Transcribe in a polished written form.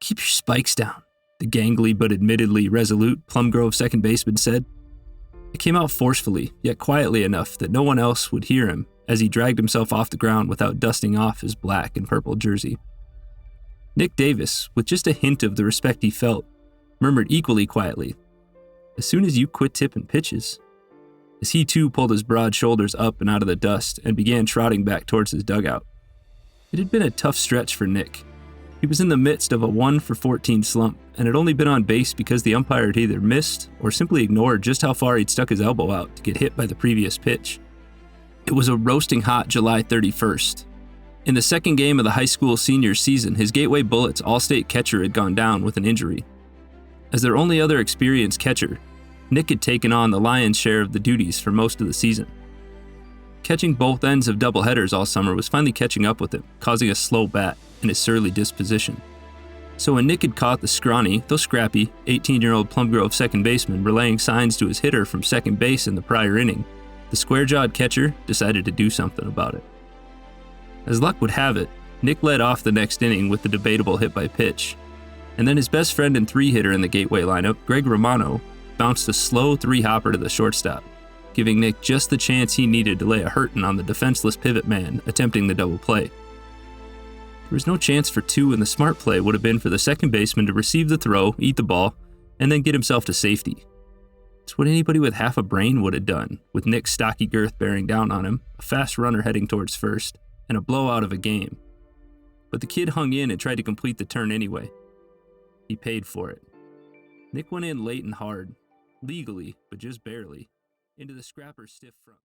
"Keep your spikes down," the gangly but admittedly resolute Plum Grove second baseman said. It came out forcefully, yet quietly enough that no one else would hear him as he dragged himself off the ground without dusting off his black and purple jersey. Nick Davis, with just a hint of the respect he felt, murmured equally quietly, "As soon as you quit tipping pitches," as he too pulled his broad shoulders up and out of the dust and began trotting back towards his dugout. It had been a tough stretch for Nick. He was in the midst of a 1-for-14 slump and had only been on base because the umpire had either missed or simply ignored just how far he'd stuck his elbow out to get hit by the previous pitch. It was a roasting hot July 31st. In the second game of the high school senior season, his Gateway Bullets All-State catcher had gone down with an injury. As their only other experienced catcher, Nick had taken on the lion's share of the duties for most of the season. Catching both ends of doubleheaders all summer was finally catching up with him, causing a slow bat and his surly disposition. So when Nick had caught the scrawny, though scrappy, 18-year-old Plum Grove second baseman relaying signs to his hitter from second base in the prior inning, the square-jawed catcher decided to do something about it. As luck would have it, Nick led off the next inning with the debatable hit by pitch, and then his best friend and three-hitter in the Gateway lineup, Greg Romano, bounced a slow three-hopper to the shortstop, giving Nick just the chance he needed to lay a hurtin' on the defenseless pivot man attempting the double play. There was no chance for two, and the smart play would have been for the second baseman to receive the throw, eat the ball, and then get himself to safety. It's what anybody with half a brain would have done, with Nick's stocky girth bearing down on him, a fast runner heading towards first, and a blowout of a game. But the kid hung in and tried to complete the turn anyway. He paid for it. Nick went in late and hard, legally, but just barely, into the scrapper's stiff front.